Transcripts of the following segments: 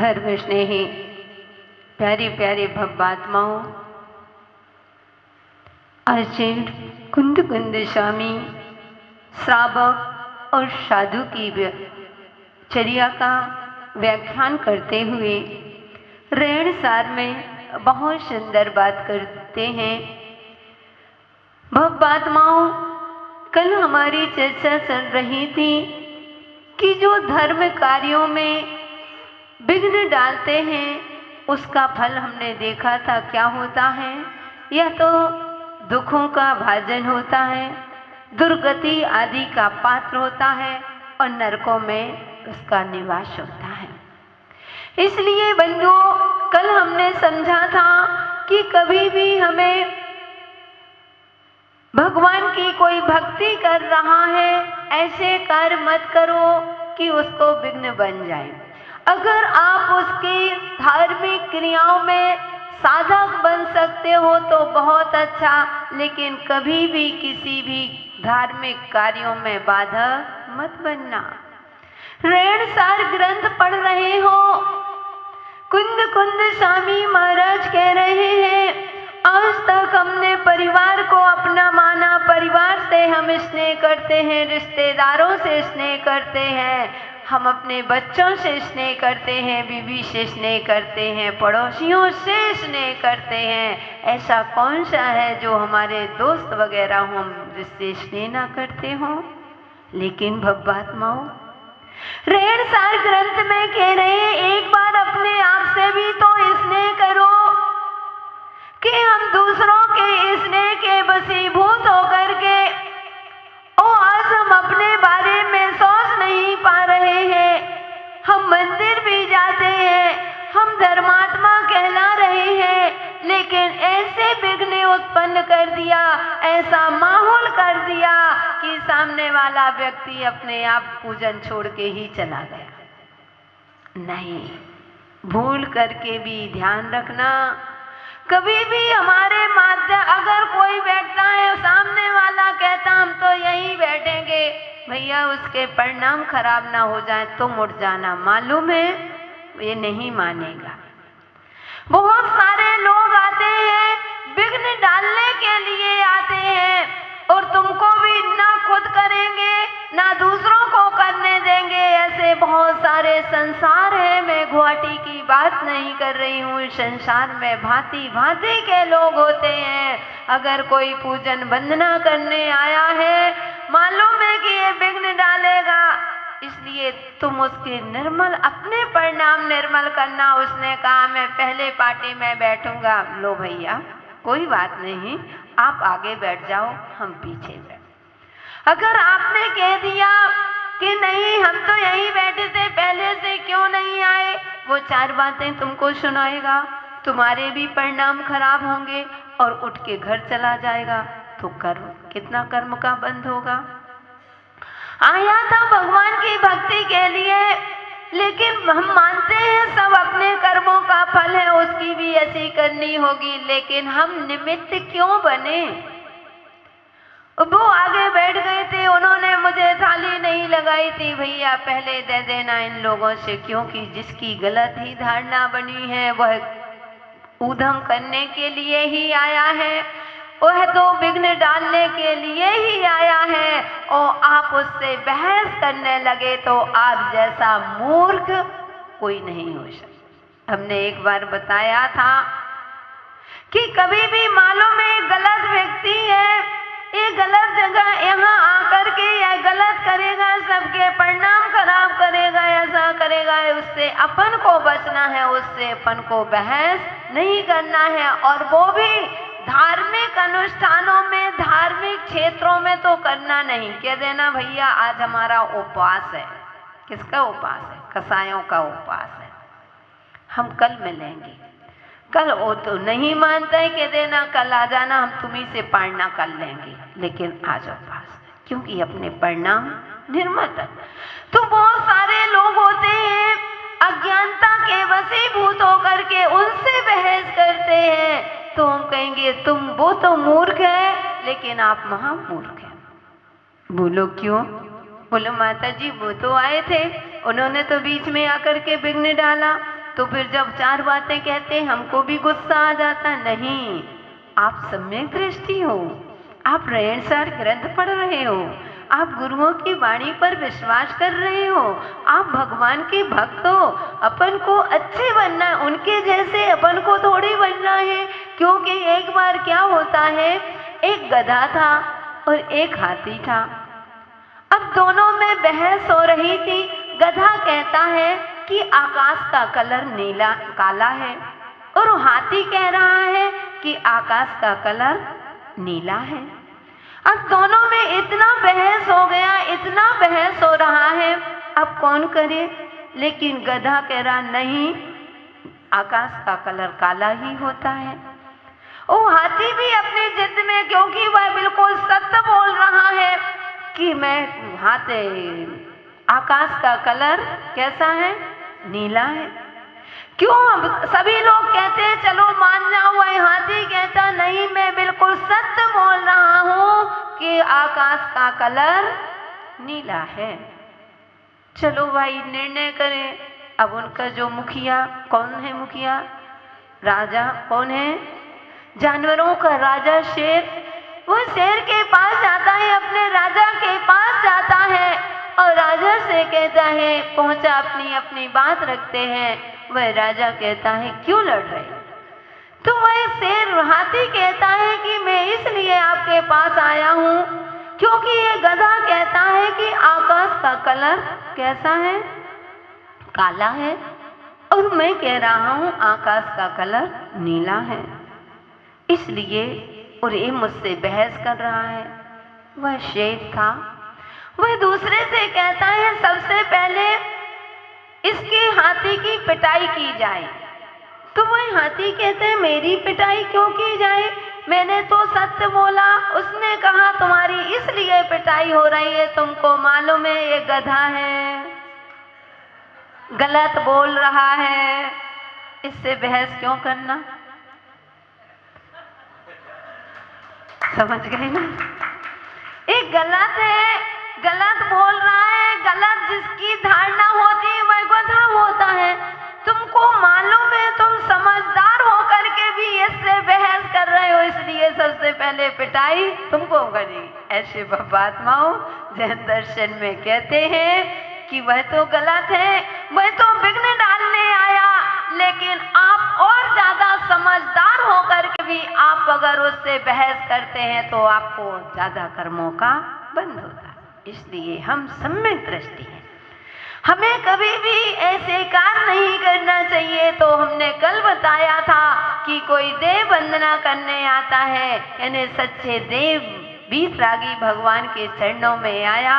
धर्म स्नेही प्यारी प्यारी भव्यात्माओं, आचार्य कुंद कुंद स्वामी श्रावक और साधु की चर्या का व्याख्यान करते हुए रेणसार में बहुत सुंदर बात करते हैं। भव्यात्माओं, कल हमारी चर्चा चल रही थी कि जो धर्म कार्यों में विघ्न डालते हैं उसका फल हमने देखा था क्या होता है। यह तो दुखों का भाजन होता है, दुर्गति आदि का पात्र होता है और नरकों में उसका निवास होता है। इसलिए बंधुओं, कल हमने समझा था कि कभी भी हमें भगवान की कोई भक्ति कर रहा है, ऐसे कार्य मत करो कि उसको विघ्न बन जाए। अगर आप उसकी धार्मिक क्रियाओं में साधक बन सकते हो तो बहुत अच्छा, लेकिन कभी भी किसी भी धार्मिक कार्यों में बाधा मत बनना। रेणसार ग्रंथ पढ़ रहे हो, कुंद कुंद स्वामी महाराज कह रहे हैं, आज तक हमने परिवार को अपना माना, परिवार से हम स्नेह करते हैं, रिश्तेदारों से स्नेह करते हैं, हम अपने बच्चों से स्नेह करते हैं, बीवी से स्नेह करते हैं, पड़ोसियों से स्नेह करते हैं। ऐसा कौन सा है जो हमारे दोस्त वगैरह हों जिससे स्नेह ना करते हों। लेकिन भव्यात्माओं, रेणसार ग्रंथ में कह रहे हैं, एक बार अपने आप से भी तो स्नेह करो कि हम दूसरों के स्नेह के वशीभूत होकर के आज हम अपने बारे में सोच नहीं पा रहे हैं। हम मंदिर भी जाते हैं, हम धर्मात्मा कहला रहे हैं, लेकिन ऐसे विघ्न उत्पन्न कर दिया, ऐसा माहौल कर दिया कि सामने वाला व्यक्ति अपने आप पूजन छोड़ के ही चला गया। नहीं, भूल करके भी ध्यान रखना, कभी भी हमारे माध्यम अगर कोई बैठता है, सामने वाला कहता हम तो यहीं बैठेंगे, भैया उसके परिणाम खराब ना हो जाए तो मुड़ जाना। मालूम है ये नहीं मानेगा। बहुत सारे लोग आते हैं, विघ्न डालने के लिए आते हैं और तुमको भी ना खुद करेंगे ना दूसरों को करने देंगे। ऐसे बहुत सारे संसार है, मैं गुवाहाटी की बात नहीं कर रही हूँ, संसार में भांति भांति के लोग होते हैं। अगर कोई पूजन वंदना करने आया है, मालूम है कि ये विघ्न डालेगा, इसलिए तुम उसके निर्मल अपने परिणाम निर्मल करना। उसने कहा मैं पहले पार्टी में बैठूंगा, लो भैया कोई बात नहीं, आप आगे बैठ जाओ, हम पीछे बैठ। अगर आपने कह दिया कि नहीं हम तो यहीं बैठे थे पहले से, क्यों नहीं आए, वो चार बातें तुमको सुनाएगा, तुम्हारे भी परिणाम खराब होंगे और उठ के घर चला जाएगा। तो कर्म, कितना कर्म का बंध होगा। आया था भगवान की भक्ति के लिए, लेकिन हम मानते हैं सब अपने कर्मों का फल है, उसकी भी ऐसी करनी होगी, लेकिन हम निमित्त क्यों बने। वो आगे बैठ गए थे, उन्होंने मुझे थाली नहीं लगाई थी, भैया पहले दे देना इन लोगों से, क्योंकि जिसकी गलत ही धारणा बनी है वह ऊधम करने के लिए ही आया है, वह तो विघ्न डालने के लिए ही आया है। और आप उससे बहस करने लगे तो आप जैसा मूर्ख कोई नहीं हो सकता। हमने एक बार बताया था कि कभी भी मालूम है गलत व्यक्ति है, ये गलत जगह यहाँ आकर के यह गलत करेगा, सबके परिणाम खराब करेगा, ऐसा करेगा, उससे अपन को बचना है, उससे अपन को बहस नहीं करना है। और वो भी धार्मिक अनुष्ठानों में, धार्मिक क्षेत्रों में तो करना नहीं। कह देना भैया आज हमारा उपवास है। किसका उपवास है? कसायों का उपवास है, हम कल मिलेंगे। कल वो तो नहीं मानता है, कह देना कल आ जाना, हम तुम्ही से पालना कर लेंगे, लेकिन आज उपवास है, क्योंकि अपने परिणाम निर्मल। तो बहुत सारे लोग होते हैं अज्ञानता के वशीभूत होकर के उनसे बहस करते हैं, तो हम कहेंगे तुम, वो तो मूर्ख है लेकिन आप महामूर्ख हैं। बोलो क्यों? बोलो माता जी वो तो आए थे, उन्होंने तो बीच में आकर के विघ्न डाला, तो फिर जब 4 बातें कहते हैं हमको भी गुस्सा आ जाता। नहीं, आप सम्यक दृष्टि हो, आप रहनसार ग्रंथ पढ़ रहे हो, आप गुरुओं की वाणी पर विश्वास कर रहे हो, आप भगवान के भक्त हो। अपन को अच्छे बनना है, उनके जैसे अपन को थोड़ी बनना है। क्योंकि एक बार क्या होता है, एक गधा था और एक हाथी था। अब दोनों में बहस हो रही थी। गधा कहता है कि आकाश का कलर नीला काला है और हाथी कह रहा है कि आकाश का कलर नीला है। अब दोनों में इतना बहस हो गया, इतना बहस हो रहा है, अब कौन करे। लेकिन गधा कह रहा नहीं, आकाश का कलर काला ही होता है। वो हाथी भी अपनी जिद में, क्योंकि वह बिल्कुल सत्य बोल रहा है कि मैं आकाश का कलर कैसा है, नीला है। क्यों सभी लोग कहते हैं चलो मान जाओ, वह हाथी कहता नहीं, मैं बिल्कुल सत्य बोल रहा हूं कि आकाश का कलर नीला है। चलो भाई निर्णय करें। अब उनका जो मुखिया, कौन है मुखिया, राजा कौन है, जानवरों का राजा शेर, वो शेर के पास जाता है, अपने राजा के पास जाता है और राजा से कहता है, पहुंचा अपनी अपनी बात रखते हैं। वह राजा कहता है क्यों लड़ रहे, तो वह शेर हाथी कहता है कि मैं इसलिए आपके पास आया हूं क्योंकि ये गधा कहता है कि आकाश का कलर कैसा है, काला है, और मैं कह रहा हूं आकाश का कलर नीला है, इसलिए। और ये मुझसे बहस कर रहा है। वह शेर था, वह दूसरे से कहता है सबसे पहले इसके हाथी की पिटाई की जाए। तो वह हाथी कहते हैं मेरी पिटाई क्यों की जाए, मैंने तो सत्य बोला। उसने कहा तुम्हारी इसलिए पिटाई हो रही है, तुमको मालूम है ये गधा है, गलत बोल रहा है, इससे बहस क्यों करना। समझ गए ना, एक गलत है, गलत बोल रहा है, गलत जिसकी धारणा होती है वह गधा होता है। तुमको मालूम है, तुम समझदार होकर के भी इससे बहस कर रहे हो, इसलिए सबसे पहले पिटाई तुमको करी। ऐसे बाबात्माओं जैन दर्शन में कहते हैं कि वह तो गलत है, वह तो विघ्न डालने आया, लेकिन आप और ज्यादा समझदार होकर के भी आप अगर उससे बहस करते हैं तो आपको ज्यादा कर्मों का बंध होता है। इसलिए हम सम्यक दृष्टि हैं, हमें कभी भी ऐसे कार्य नहीं करना चाहिए। तो हमने कल बताया था कि कोई देव वंदना करने आता है, यानी सच्चे देव वीतरागी भगवान के चरणों में आया,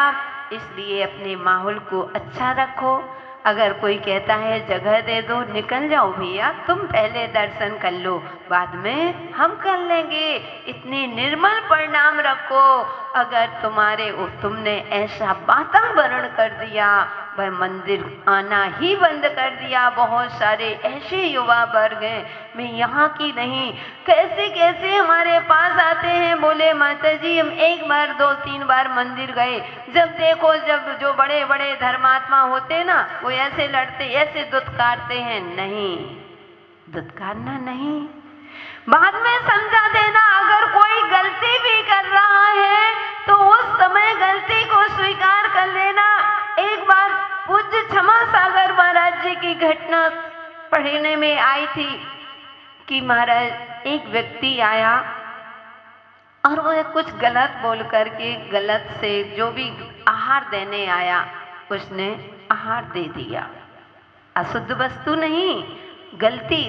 इसलिए अपने माहौल को अच्छा रखो। अगर कोई कहता है जगह दे दो, निकल जाओ भैया, तुम पहले दर्शन कर लो, बाद में हम कर लेंगे। इतने निर्मल परिणाम रखो। अगर तुमने ऐसा वातावरण कर दिया, वह मंदिर आना ही बंद कर दिया। बहुत सारे ऐसे युवा वर्ग हैं, मैं यहाँ की नहीं, कैसे कैसे हमारे पास आते हैं, बोले माता जी हम 1 बार 2-3 बार मंदिर गए। जब देखो, जब जो बड़े बड़े धर्मात्मा होते ना, वो ऐसे लड़ते, ऐसे दुत्कारते हैं। नहीं, दुत्कारना नहीं, बाद में समझा देना। अगर कोई गलती भी कर रहा है तो उस समय गलती को स्वीकार कर लेना। एक बार पूज्य क्षमा सागर महाराज जी की घटना पढ़ने में आई थी कि महाराज एक व्यक्ति आया और वह कुछ गलत बोल करके, गलत से जो भी आहार देने आया उसने आहार दे दिया। अशुद्ध वस्तु नहीं, गलती,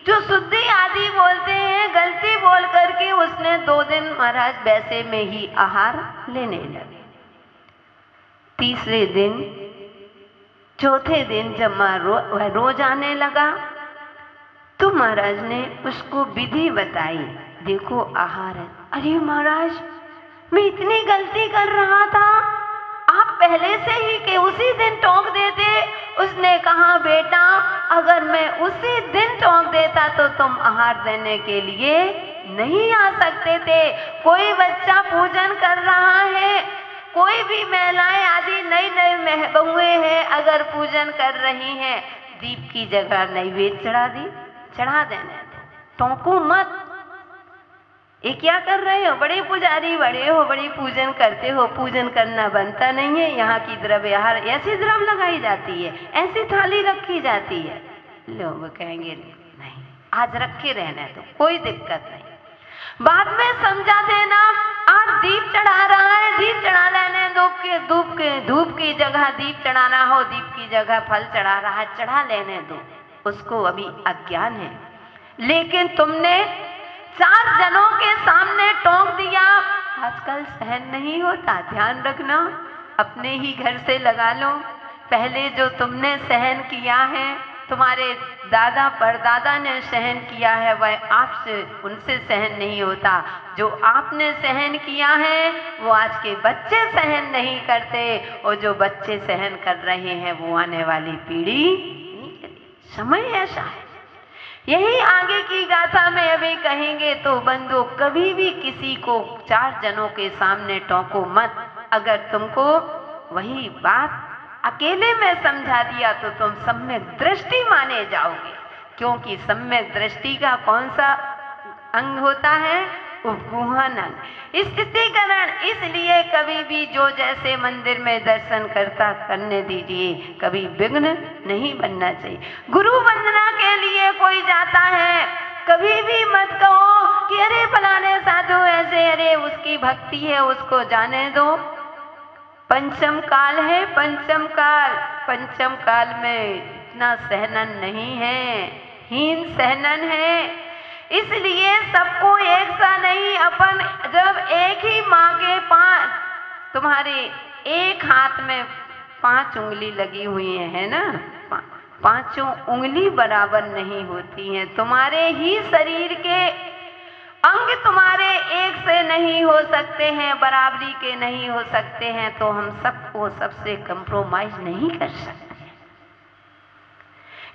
जो शुद्धि आदि बोलते हैं, गलती बोल करके उसने 2 दिन महाराज वैसे में ही आहार लेने लगे। तीसरे दिन, चौथे दिन जब वह रोज आने लगा तो महाराज ने उसको विधि बताई, देखो आहार है। अरे महाराज, मैं इतनी गलती कर रहा था, आप पहले से ही के उसी दिन टोक देते। उसने कहा बेटा, अगर मैं उसी दिन टोक देता तो तुम आहार देने के लिए नहीं आ सकते थे। कोई बच्चा पूजन कर रहा है, कोई भी महिलाएं आदि नई नई बहुएं हैं, अगर पूजन कर रही हैं, दीप की जगह नैवेद्य चढ़ा देने दो, टोको मत। ये क्या कर रहे हो? बड़े पुजारी बड़े हो, बड़ी पूजन करते हो, पूजन करना बनता नहीं है। यहाँ की द्रव्य ऐसी द्रव्य लगाई जाती है, ऐसी थाली रखी जाती है। लोग कहेंगे नहीं, आज रखे रहने तो कोई दिक्कत नहीं, बाद में समझा देना। आज दीप चढ़ा रहा है, दीप चढ़ा लेने दो, धूप की जगह दीप चढ़ाना हो, दीप की जगह फल चढ़ा रहा है, चढ़ा लेने दो, उसको अभी अज्ञान है। लेकिन तुमने 4 जनों के सामने टोक दिया, आजकल सहन नहीं होता। ध्यान रखना, अपने ही घर से लगा लो। पहले जो तुमने सहन किया है, तुम्हारे दादा परदादा ने सहन किया है, वह आपसे उनसे सहन नहीं होता। जो आपने सहन किया है वो आज के बच्चे सहन नहीं करते, और जो बच्चे सहन कर रहे हैं वो आने वाली पीढ़ी नहीं करेगी। समय ऐसा है। यही आगे की गाथा में अभी कहेंगे। तो बंधु, कभी भी किसी को 4 जनों के सामने टोको मत। अगर तुमको वही बात अकेले में समझा दिया तो तुम सम्यक दृष्टि माने जाओगे, क्योंकि सम्यक दृष्टि का कौन सा अंग होता है? उपगुहन अंग, स्थितिकरण। इसलिए कभी भी जो जैसे मंदिर में दर्शन करता करने दीजिए, कभी विघ्न नहीं बनना चाहिए। गुरु वंदना के लिए कोई जाता है, कभी भी मत कहो कि अरे फलाने साधु ऐसे, अरे उसकी भक्ति है, उसको जाने दो। पंचम काल है, पंचम काल में इतना सहनन नहीं है, हीन सहनन है। इसलिए सबको एक सा नहीं, अपन जब एक ही माँ के 5, तुम्हारे एक हाथ में 5 उंगली लगी हुई है ना, 5 उंगली बराबर नहीं होती हैं। तुम्हारे ही शरीर के अंग तुम्हारे एक से नहीं हो सकते हैं, बराबरी के नहीं हो सकते हैं, तो हम सबको सबसे कंप्रोमाइज नहीं कर सकते।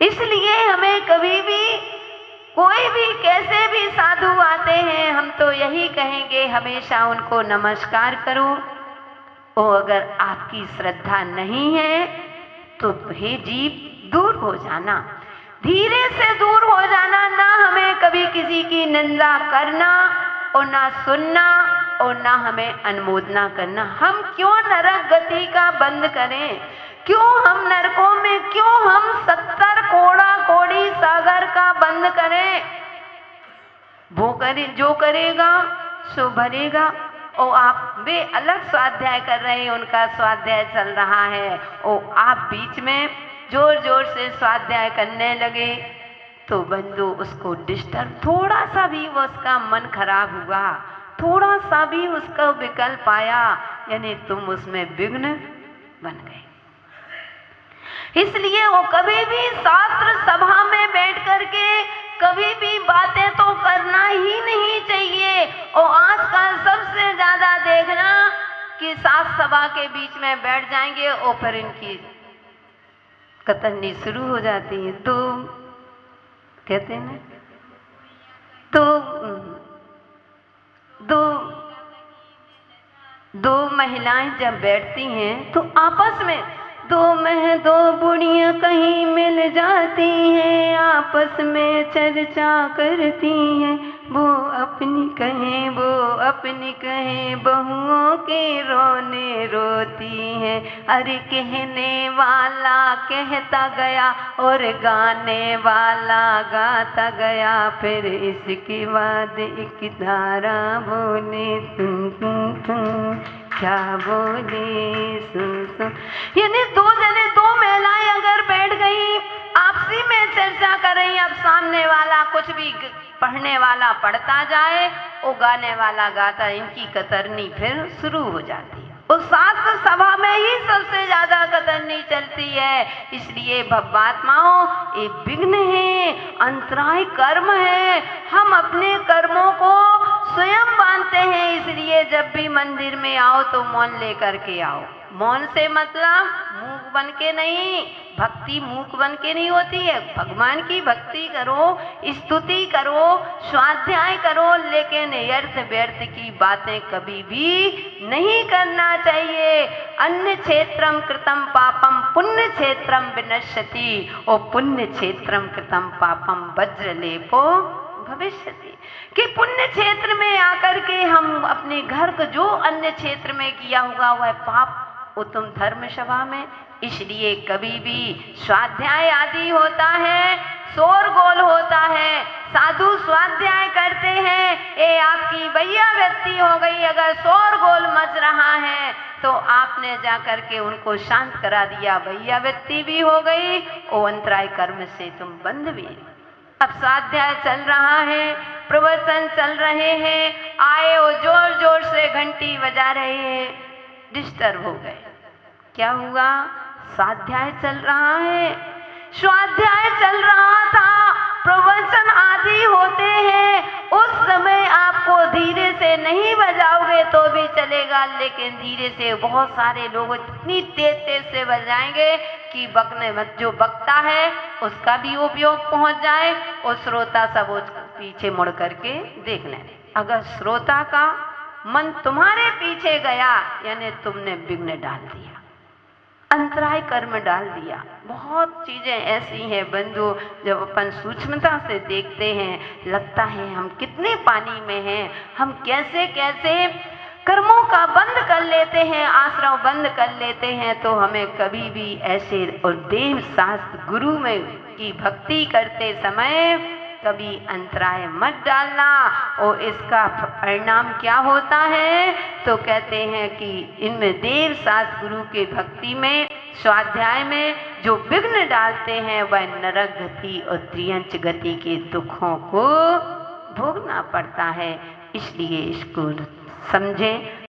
इसलिए हमें कभी भी कोई भी कैसे भी साधु आते हैं, हम तो यही कहेंगे हमेशा उनको नमस्कार करो। और अगर आपकी श्रद्धा नहीं है तो हे जीव दूर हो जाना, धीरे से दूर हो जाना। ना हमें कभी किसी की निंदा करना और ना सुनना, और ना हमें अनुमोदना करना। हम क्यों नरक गति का बंद करें? क्यों हम नरकों में, क्यों हम 70 कोड़ी सागर का बंद करें? वो करे, जो करेगा सो भरेगा। और आप वे अलग स्वाध्याय कर रहे हैं, उनका स्वाध्याय चल रहा है, और आप बीच में जोर जोर से स्वाध्याय करने लगे, तो बंधु उसको डिस्टर्ब, थोड़ा सा भी वो उसका मन खराब हुआ, थोड़ा सा भी उसका विकल्प आया, यानी तुम उसमें विघ्न बन गए। इसलिए वो कभी भी शास्त्र सभा में बैठ करके कभी भी बातें तो करना ही नहीं चाहिए। और आजकल सबसे ज्यादा देखना कि शास्त्र सभा के बीच में बैठ जाएंगे और फिर इनकी कतरनी शुरू हो जाती है। तो कहते हैं ना, दो महिलाएं जब बैठती हैं तो आपस में दो बुढ़ियां कहीं मिल जाती हैं, आपस में चर्चा करती हैं, वो अपनी कहें बहुओं के रोने रोती हैं। अरे कहने वाला कहता गया और गाने वाला गाता गया, फिर इसके बाद एक धारा बोले तुम क्या बोले सुन। यानी 2 महिलाएं अगर बैठ गई, आपसी में चर्चा कर रही, अब सामने वाला कुछ भी पढ़ने वाला पढ़ता जाए और गाने वाला गाता, इनकी कतरनी फिर शुरू हो जाती है। उस शास्त्र सभा में ही सबसे ज्यादा कतरनी चलती है। इसलिए भव्यात्माओं, ये विघ्न है, अंतराय कर्म है। हम अपने कर्मों को स्वयं बांधते हैं। इसलिए जब भी मंदिर में आओ तो मौन लेकर के आओ, मौन से मतलब मूक बन के नहीं, भक्ति मूक बन के नहीं होती है। भगवान की भक्ति करो, स्तुति करो, स्वाध्याय करो, लेकिन व्यर्थ व्यर्थ की बातें कभी भी नहीं करना चाहिए। अन्य क्षेत्रम कृतम पापम पुण्य क्षेत्रम विनश्यति, और पुण्य क्षेत्रम कृतम पापम वज्रलेपो भविष्यति, कि पुण्य क्षेत्र में आकर के हम अपने घर को जो अन्य क्षेत्र में किया हुआ वह पाप वो तुम धर्म सभा में, इसलिए कभी भी स्वाध्याय आदि होता है, शोरगोल होता है, साधु स्वाध्याय करते हैं, ये आपकी भैया व्यक्ति हो गई, अगर शोरगोल मच रहा है तो आपने जाकर के उनको शांत करा दिया, भैया व्यक्ति भी हो गई, वो अंतराय कर्म से तुम बंद भी। अब स्वाध्याय चल रहा है, प्रवचन चल रहे हैं, आए वो जोर जोर से घंटी बजा रहे हैं, डिस्टर्ब हो गए। क्या हुआ? स्वाध्याय चल रहा है, स्वाध्याय चल रहा था, प्रवचन आदि होते हैं, उस समय आपको धीरे से नहीं बजाओगे तो भी चलेगा, लेकिन धीरे से बहुत सारे लोग इतनी तेज तेज से बजाएंगे कि बकने मत, जो बकता है उसका भी उपयोग पहुंच जाए और श्रोता सब पीछे मुड़ करके देख लें। अगर श्रोता का मन तुम्हारे पीछे गया यानी तुमने विघ्न डाल दिया, अंतराय कर्म डाल दिया। बहुत चीजें ऐसी हैं बंधु, जब अपन सूक्ष्मता से देखते हैं लगता है हम कितने पानी में हैं, हम कैसे कैसे कर्मों का बंद कर लेते हैं, आश्रम बंद कर लेते हैं। तो हमें कभी भी ऐसे और देव शास्त्र गुरु में की भक्ति करते समय कभी अंतराय मत डालना। और इसका परिणाम क्या होता है? तो कहते हैं कि इनमें देव शास्त्र गुरु के भक्ति में, स्वाध्याय में जो विघ्न डालते हैं वह नरक गति और त्रियंच गति के दुखों को भोगना पड़ता है। इसलिए इसको समझें।